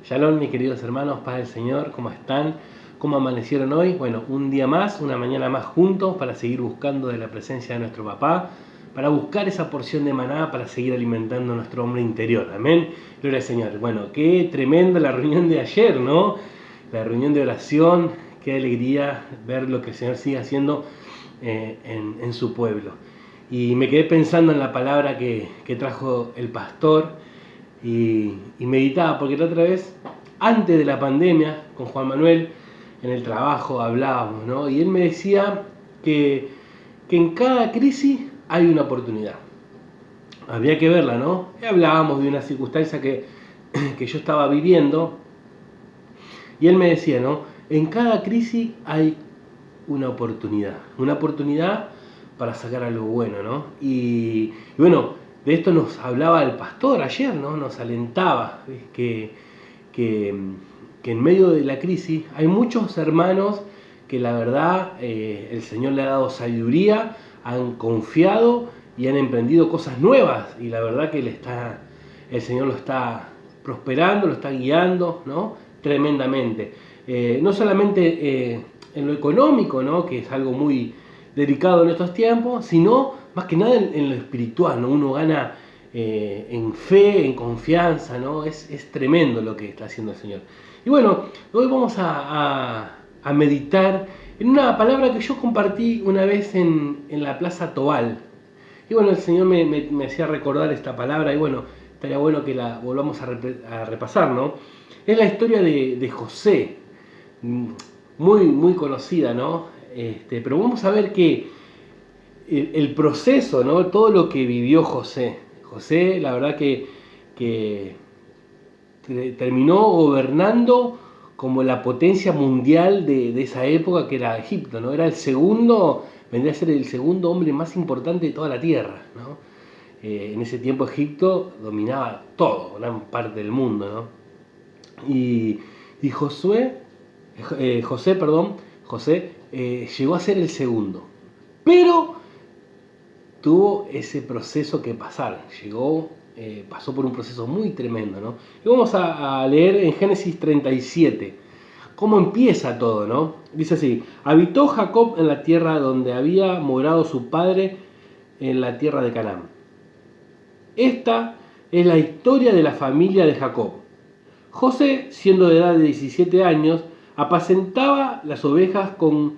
Shalom, mis queridos hermanos, paz del Señor, ¿cómo están? ¿Cómo amanecieron hoy? Bueno, un día más, una mañana más juntos para seguir buscando de la presencia de nuestro papá, para buscar esa porción de maná, para seguir alimentando nuestro hombre interior. Amén. Gloria al Señor. Bueno, qué tremenda la reunión de ayer, ¿no? La reunión de oración, qué alegría ver lo que el Señor sigue haciendo en su pueblo. Y me quedé pensando en la palabra que trajo el pastor. Y meditaba, porque la otra vez, antes de la pandemia, con Juan Manuel, en el trabajo hablábamos, ¿no? Y él me decía que en cada crisis hay una oportunidad. Había que verla, ¿no? Y hablábamos de una circunstancia que yo estaba viviendo, y él me decía, ¿no? En cada crisis hay una oportunidad para sacar algo bueno, ¿no? Y bueno, de esto nos hablaba el pastor ayer, ¿no? Nos alentaba que en medio de la crisis hay muchos hermanos que la verdad el Señor le ha dado sabiduría, han confiado y han emprendido cosas nuevas, y la verdad que el Señor lo está prosperando, lo está guiando, ¿no? Tremendamente. No solamente en lo económico, ¿no? Que es algo muy delicado en estos tiempos, sino más que nada en lo espiritual, ¿no? Uno gana en fe, en confianza, ¿no? Es tremendo lo que está haciendo el Señor. Y bueno, hoy vamos a meditar en una palabra que yo compartí una vez en la Plaza Tobal. Y bueno, el Señor me hacía recordar esta palabra, y bueno, estaría bueno que la volvamos a repasar, ¿no? Es la historia de José, muy conocida, ¿no? Pero vamos a ver que el proceso, ¿no? Todo lo que vivió José. José, la verdad que terminó gobernando como la potencia mundial de esa época, que era Egipto, ¿no? Era vendría a ser el segundo hombre más importante de toda la tierra, ¿no? En ese tiempo Egipto dominaba todo, gran parte del mundo, ¿no? Y José llegó a ser el segundo, pero tuvo ese proceso que pasar, pasó por un proceso muy tremendo, ¿no? Y vamos a leer en Génesis 37 cómo empieza todo, ¿no? Dice así: habitó Jacob en la tierra donde había morado su padre, en la tierra de Canaán. Esta es la historia de la familia de Jacob. José, siendo de edad de 17 años, apacentaba las ovejas con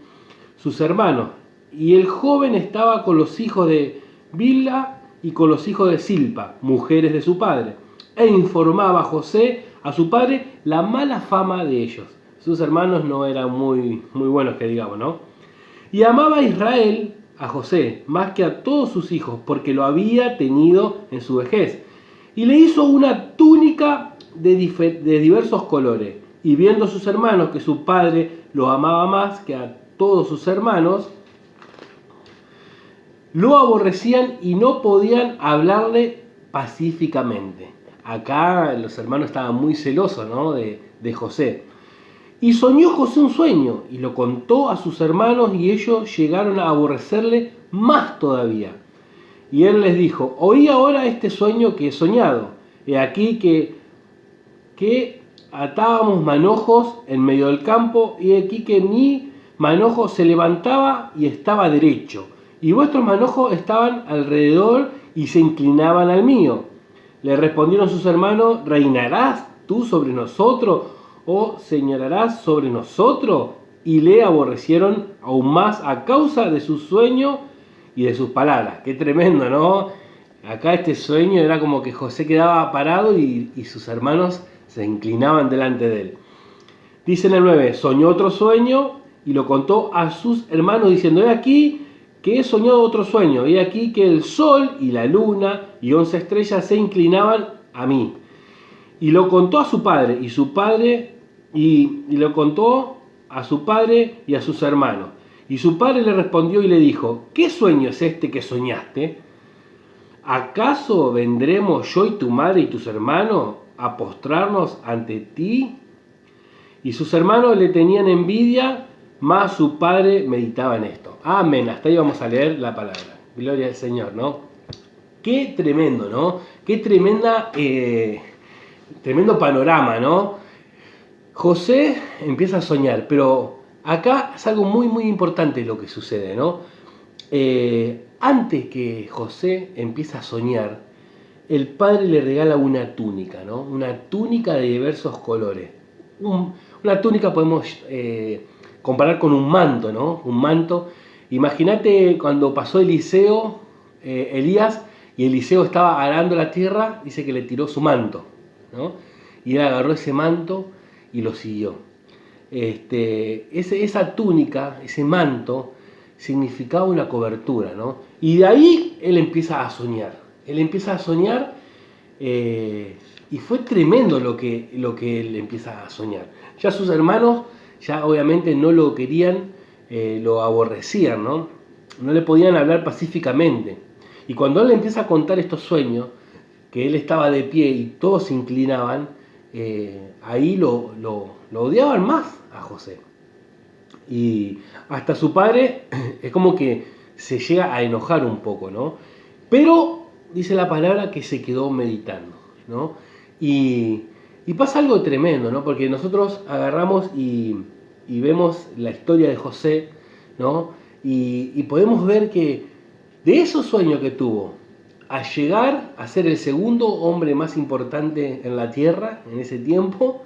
sus hermanos, y el joven estaba con los hijos de Bilha y con los hijos de Silpa, mujeres de su padre, e informaba José a su padre la mala fama de ellos. Sus hermanos no eran muy buenos, que digamos, ¿no? Y amaba a Israel, a José, más que a todos sus hijos, porque lo había tenido en su vejez. Y le hizo una túnica de diversos colores. Y viendo sus hermanos que su padre lo amaba más que a todos sus hermanos, lo aborrecían y no podían hablarle pacíficamente. Acá los hermanos estaban muy celosos, ¿no? de José. Y soñó José un sueño, y lo contó a sus hermanos, y ellos llegaron a aborrecerle más todavía. Y él les dijo: oí ahora este sueño que he soñado. He aquí que atábamos manojos en medio del campo, y aquí que mi manojo se levantaba y estaba derecho, y vuestros manojos estaban alrededor y se inclinaban al mío. Le respondieron sus hermanos: ¿reinarás tú sobre nosotros o señalarás sobre nosotros? Y le aborrecieron aún más a causa de su sueño y de sus palabras. Qué tremendo, ¿no? Acá este sueño era como que José quedaba parado y sus hermanos se inclinaban delante de él. Dice en el 9: soñó otro sueño y lo contó a sus hermanos, diciendo: he aquí que he soñado otro sueño, he aquí que el sol y la luna y 11 estrellas se inclinaban a mí. Y lo contó a su padre, y lo contó a su padre y a sus hermanos. Y su padre le respondió y le dijo: ¿qué sueño es este que soñaste? ¿Acaso vendremos yo y tu madre y tus hermanos a postrarnos ante ti? Y sus hermanos le tenían envidia, mas su padre meditaba en esto. Amén. Hasta ahí vamos a leer la palabra. Gloria al Señor, ¿no? Qué tremendo, ¿no? Qué tremendo panorama, ¿no? José empieza a soñar, pero acá es algo muy muy importante lo que sucede, ¿no? Antes que José empieza a soñar, el padre le regala una túnica, ¿no? Una túnica de diversos colores. Una túnica podemos comparar con un manto, ¿no? Un manto. Imagínate cuando pasó Eliseo, Elías, y Eliseo estaba arando la tierra, dice que le tiró su manto, ¿no? Y él agarró ese manto y lo siguió. Esa túnica, ese manto, significaba una cobertura, ¿no? Y de ahí él empieza a soñar. Él empieza a soñar y fue tremendo lo que él empieza a soñar. Ya sus hermanos, ya obviamente no lo querían, lo aborrecían, ¿no? No le podían hablar pacíficamente. Y cuando él empieza a contar estos sueños, que él estaba de pie y todos se inclinaban, ahí lo odiaban más a José. Y hasta su padre es como que se llega a enojar un poco, ¿no? Pero dice la palabra que se quedó meditando, ¿no? Y, y pasa algo tremendo, ¿no? Porque nosotros agarramos y vemos la historia de José, ¿no? Y podemos ver que de esos sueños que tuvo, a llegar a ser el segundo hombre más importante en la tierra en ese tiempo,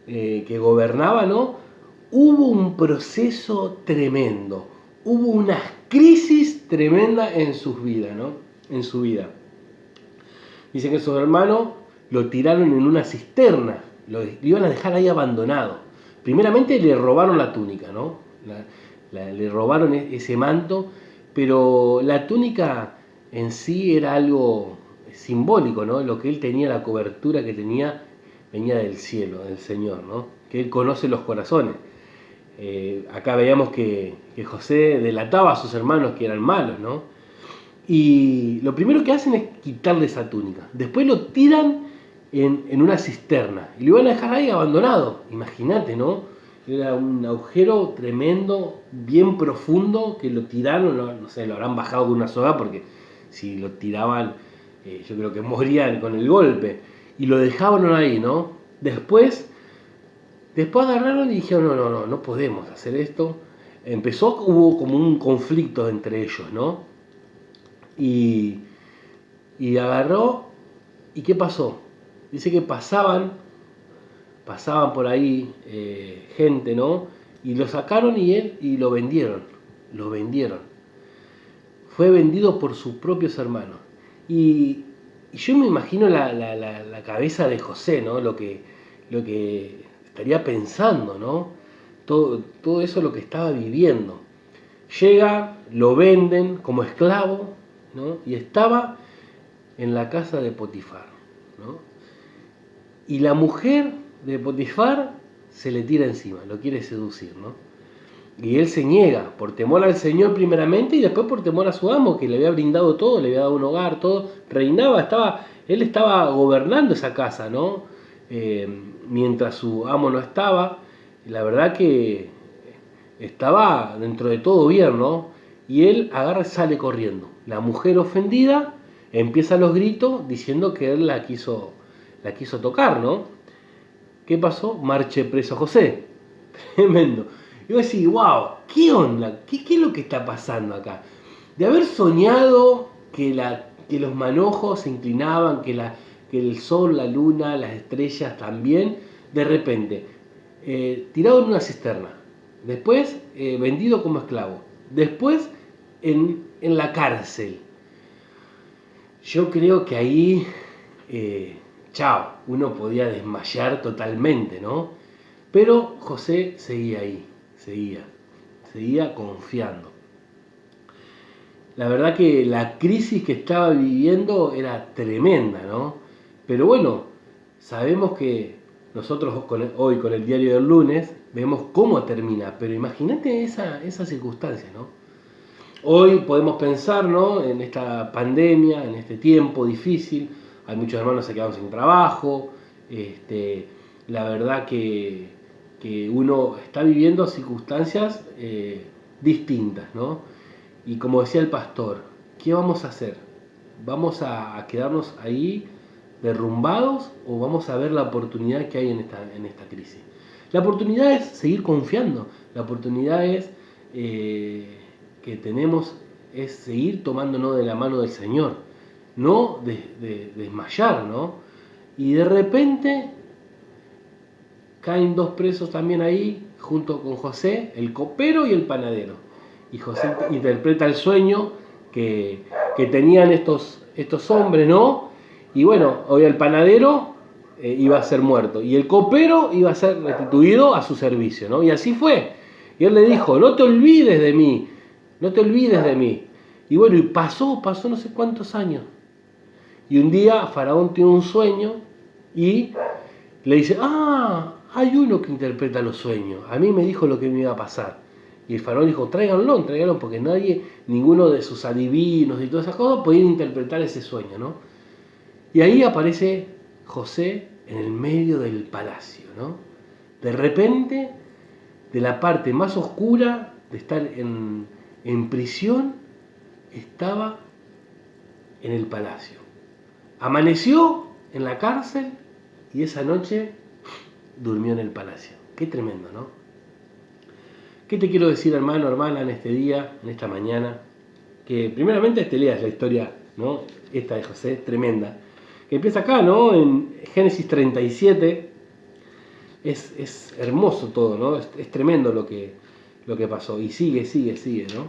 que gobernaba, ¿no? Hubo un proceso tremendo, hubo una crisis tremenda en sus vidas, ¿no? En su vida. Dicen que sus hermanos lo tiraron en una cisterna, lo iban a dejar ahí abandonado. Primeramente le robaron la túnica, ¿no? Le robaron ese manto, pero la túnica en sí era algo simbólico, ¿no? Lo que él tenía, la cobertura que tenía, venía del cielo, del Señor, ¿no? Que él conoce los corazones. Acá veíamos que José delataba a sus hermanos que eran malos, ¿no? Y lo primero que hacen es quitarle esa túnica. Después lo tiran en una cisterna y lo iban a dejar ahí abandonado. Imagínate, ¿no? Era un agujero tremendo, bien profundo, que lo tiraron, no sé, lo habrán bajado con una soga porque si lo tiraban, yo creo que morían con el golpe. Y lo dejaban ahí, ¿no? Después agarraron y dijeron, no podemos hacer esto. Hubo como un conflicto entre ellos, ¿no? Y, y agarró, ¿y qué pasó? Dice que pasaban por ahí gente, ¿no? Y lo sacaron y lo vendieron. Fue vendido por sus propios hermanos. Y yo me imagino la cabeza de José, ¿no? Lo que estaría pensando, ¿no? Todo eso lo que estaba viviendo. Llega, lo venden como esclavo, ¿no? Y estaba en la casa de Potifar, ¿no? Y la mujer de Potifar se le tira encima, lo quiere seducir, ¿no? Y él se niega, por temor al Señor primeramente y después por temor a su amo, que le había brindado todo, le había dado un hogar, todo, reinaba, él estaba gobernando esa casa, ¿no? Mientras su amo no estaba, la verdad que estaba dentro de todo bien, ¿no? Y él agarra y sale corriendo. La mujer ofendida empieza los gritos diciendo que él la quiso tocar, ¿no? ¿Qué pasó? Marche preso José. Tremendo. Y vos decís, wow, ¿qué onda? ¿Qué es lo que está pasando acá? De haber soñado que los manojos se inclinaban, que el sol, la luna, las estrellas también, de repente, tirado en una cisterna, después vendido como esclavo, después en la cárcel. Yo creo que ahí, chao, uno podía desmayar totalmente, ¿no? Pero José seguía ahí, seguía confiando. La verdad que la crisis que estaba viviendo era tremenda, ¿no? Pero bueno, sabemos que nosotros hoy con el diario del lunes vemos cómo termina, pero imagínate esa circunstancia, ¿no? Hoy podemos pensar, ¿no? En esta pandemia, en este tiempo difícil, hay muchos hermanos que se quedaron sin trabajo, la verdad que uno está viviendo circunstancias distintas, ¿no? Y como decía el pastor, ¿qué vamos a hacer? ¿Vamos a quedarnos ahí derrumbados o vamos a ver la oportunidad que hay en esta crisis? La oportunidad es seguir confiando, la oportunidad es que tenemos es seguir tomándonos de la mano del Señor, no desmayar, ¿no? Y de repente caen dos presos también ahí, junto con José, el copero y el panadero. Y José interpreta el sueño que tenían estos hombres, ¿no? Y bueno, hoy el panadero iba a ser muerto y el copero iba a ser restituido a su servicio, ¿no? Y así fue. Y él le dijo, no te olvides de mí, no te olvides de mí. Y bueno, y pasó no sé cuántos años. Y un día Faraón tiene un sueño y le dice, hay uno que interpreta los sueños, a mí me dijo lo que me iba a pasar. Y el faraón dijo, tráiganlo, porque ninguno de sus adivinos y todas esas cosas podían interpretar ese sueño, ¿no? Y ahí aparece José en el medio del palacio, ¿no? De repente, de la parte más oscura de estar en prisión, estaba en el palacio. Amaneció en la cárcel y esa noche durmió en el palacio. Qué tremendo, ¿no? ¿Qué te quiero decir, hermano, hermana, en este día, en esta mañana? Que primeramente te leas la historia, ¿no? Esta de José, tremenda. Que empieza acá, ¿no? En Génesis 37. Es hermoso todo, ¿no? Es tremendo lo que pasó. Y sigue, ¿no?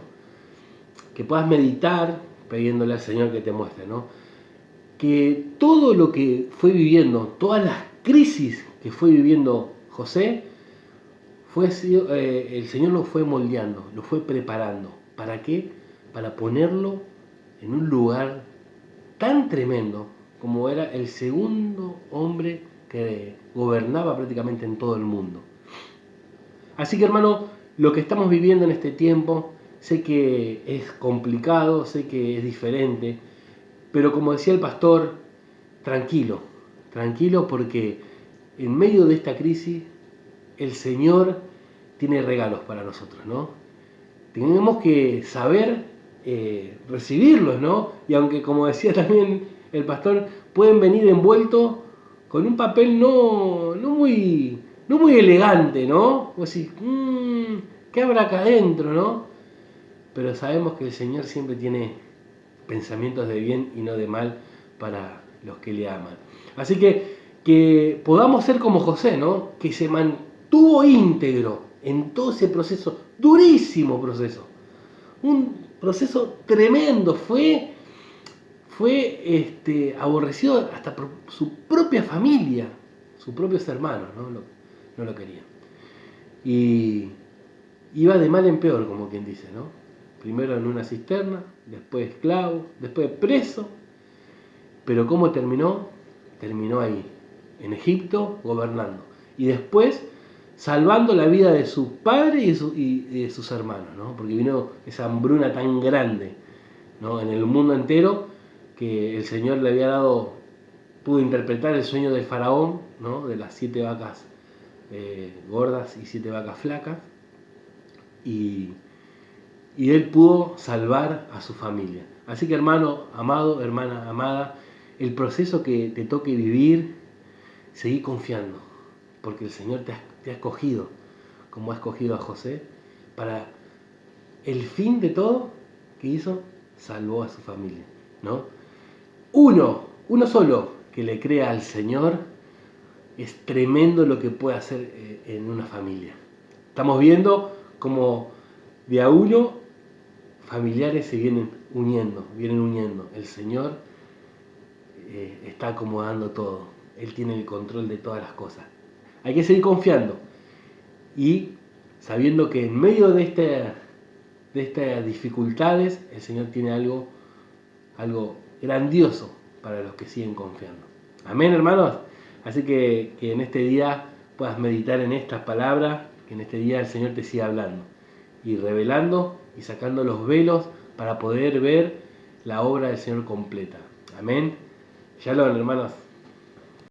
Que puedas meditar pidiéndole al Señor que te muestre, ¿no? Que todo lo que fue viviendo, todas las crisis que fue viviendo José, el Señor lo fue moldeando, lo fue preparando. ¿Para qué? Para ponerlo en un lugar tan tremendo como era el segundo hombre que gobernaba prácticamente en todo el mundo. Así que, hermano, lo que estamos viviendo en este tiempo, sé que es complicado, sé que es diferente, pero como decía el pastor, tranquilo porque en medio de esta crisis el Señor tiene regalos para nosotros, ¿no? Tenemos que saber recibirlos, ¿no? Y aunque, como decía también el pastor, pueden venir envueltos con un papel no muy elegante, ¿no? O decir, ¿qué habrá acá adentro, no? Pero sabemos que el Señor siempre tiene pensamientos de bien y no de mal para los que le aman. Así que podamos ser como José, ¿no? Que se mantuvo íntegro en todo ese proceso, durísimo proceso. Un proceso tremendo, fue aborrecido hasta por su propia familia, sus propios hermanos, no lo querían. Y iba de mal en peor, como quien dice, ¿no? Primero en una cisterna, después esclavo, después preso. Pero ¿cómo terminó? Terminó ahí, en Egipto, gobernando. Y después salvando la vida de su padre y de sus hermanos, ¿no? Porque vino esa hambruna tan grande, ¿no? En el mundo entero, que el Señor le había dado, pudo interpretar el sueño del faraón, ¿no? De las 7 vacas gordas y 7 vacas flacas. Y él pudo salvar a su familia. Así que, hermano amado, hermana amada, el proceso que te toque vivir, seguí confiando, porque el Señor te ha escogido, como ha escogido a José, para el fin de todo que hizo, salvó a su familia, ¿no? Uno solo que le crea al Señor, es tremendo lo que puede hacer en una familia. Estamos viendo como de a uno familiares se vienen uniendo. El Señor está acomodando todo. Él tiene el control de todas las cosas. Hay que seguir confiando y sabiendo que en medio de estas dificultades el Señor tiene algo grandioso para los que siguen confiando. Amén, hermanos. Así que en este día puedas meditar en estas palabras, que en este día el Señor te siga hablando y revelando y sacando los velos para poder ver la obra del Señor completa. Amén. Shalom, hermanos.